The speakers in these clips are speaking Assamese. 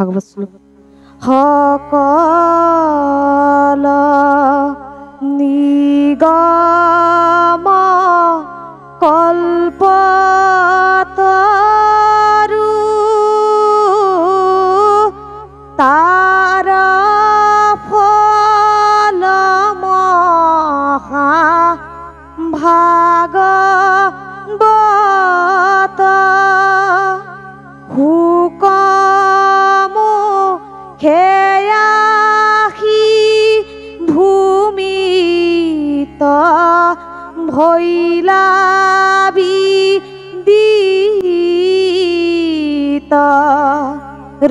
ভাগৱত শ্লোক সকল নিগম কল্পতৰু তাৰ ফল মহা ভাগৱত হুকমো খেয়াহি ভূমিত ভৈলাবি দিত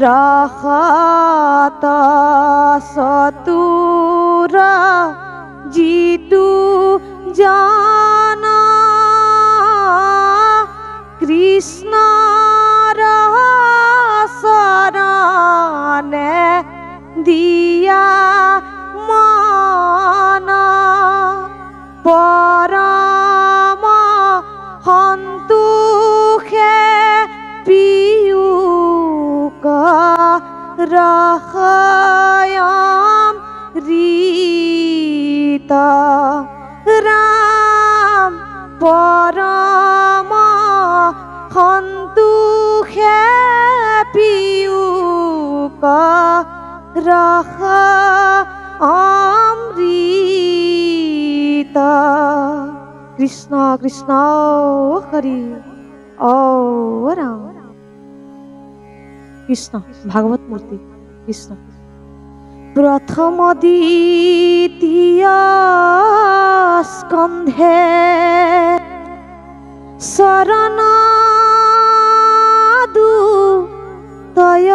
ৰসত চতুৰ জিতু জন কৃষ্ণৰ শৰণে দিয়া মন পৰম সন্তোষে পিয়ুক ৰসয়ম ৰীত ৰাম পৰম সন্তোষে পিয়ুক ৰস অমৃত কৃষ্ণ কৃষ্ণ হৰি ও ৰাম কৃষ্ণ ভাগৱত মূৰ্তি কৃষ্ণ প্ৰথম দ্বিতীয় স্কন্ধে শৰণ দুতয়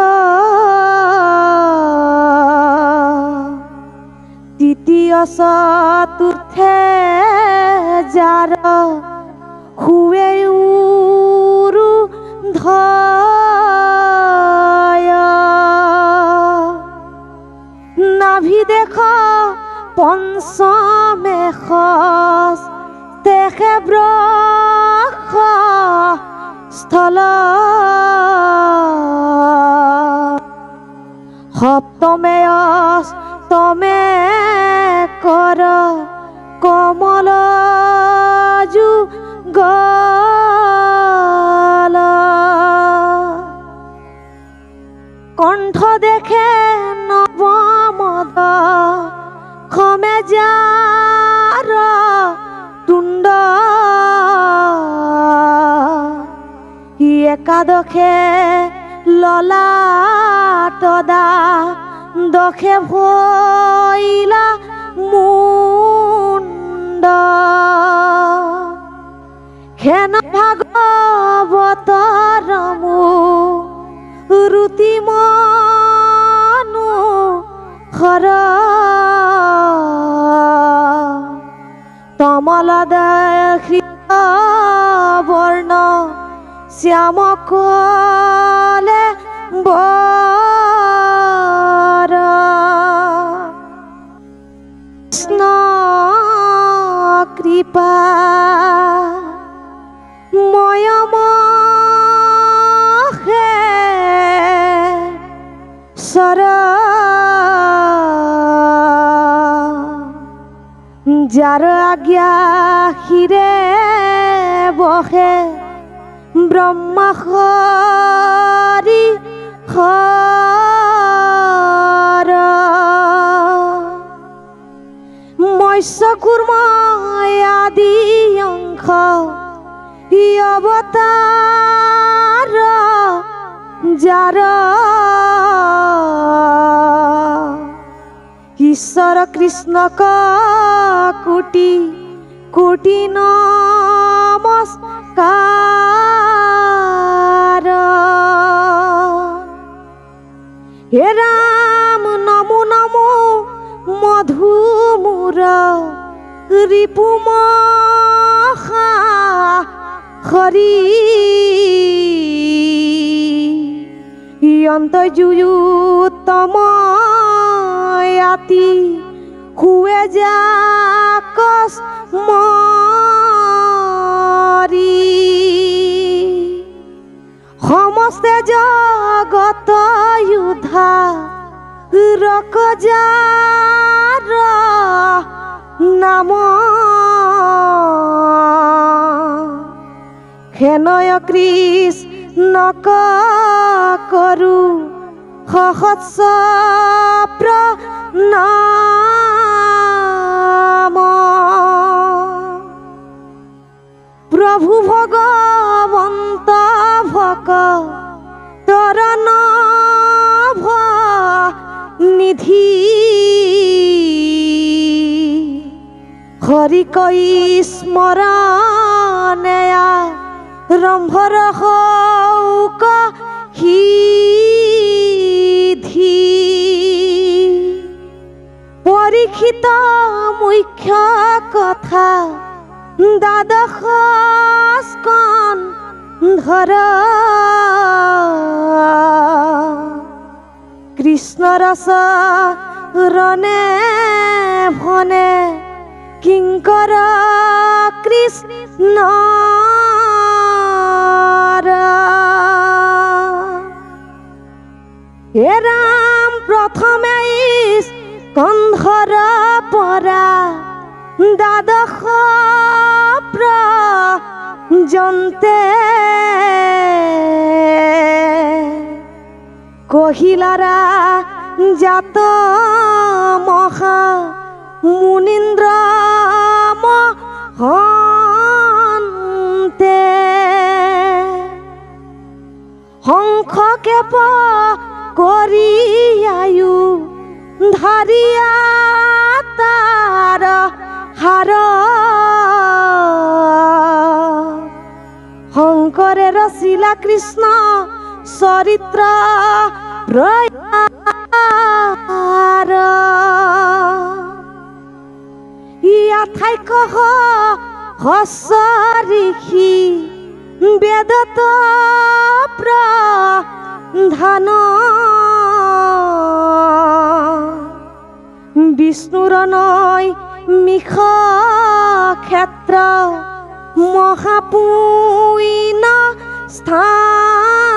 তৃতীয় চতুৰ্থে যাৰ হুৱে উৰু ধয় নাভি দেখ পঞ্চমে তেখে ব্ৰহ স্থল সপ্তমে অষ্টমে কৰ কমল যুগল কণ্ঠ দেখে নৱমদ খমে যাৰ তুণ্ড একাদশে ললাটদা দশে ভৈলা মুণ্ড খেন ভাগৱতৰ ৰুতি মনো হৰ তমলদৃত বৰ্ণ শ্যাম কলে বৰ কৃষ্ণ কৃপা ময়মহে সৰ যাৰ আজ্ঞা শিৰে বহে ব্ৰহ্মা হৰি হৰ মৎস্য কুৰ্ম আদি অংশ অৱতাৰ যাৰ ঈশ্বৰ কৃষ্ণক কোটি কোটি নমস্কাৰ হে ৰাম নমো নমো মধুমূৰ ৰিপুমহা হৰি অন্তৰ্যুতম আতি হুৱে যাকস মৰি সমস্তে জগত যুদ্ধ ৰকজাৰ নাম হেনয় কৃষ্ণক কৰো সহস্ৰ প্ৰণাম। প্ৰভু ভগবন্ত ভক্তৰ নভ নিধি হৰি কৈ স্মৰণে ৰম্ভৰ শৌক সিদ্ধি পৰীক্ষিত মুখ্য কথা দ্বাদশ স্কন্ধৰ কৃষ্ণৰ চৰণে ভনে কিংকৰ কৃষ্ণৰ। হে ৰাম প্ৰথমে স্কন্ধৰ পৰা দ্বাদশ পৰ্যন্তে কহিলাৰা জাত মহা মুনীন্দ্ৰ মহন্তে শংখকেপ কৰি আয়ু ধাৰিয়া তাৰ হাৰ শংকৰে ৰচিলা কৃষ্ণ চৰিত্ৰ প্ৰয়াৰ ইয়াথাই কহ হস্য ঋষি বেদত প্ৰধান বিষ্ণুৰ নয় মিখ ক্ষেত্ৰ মহাপুইন স্থান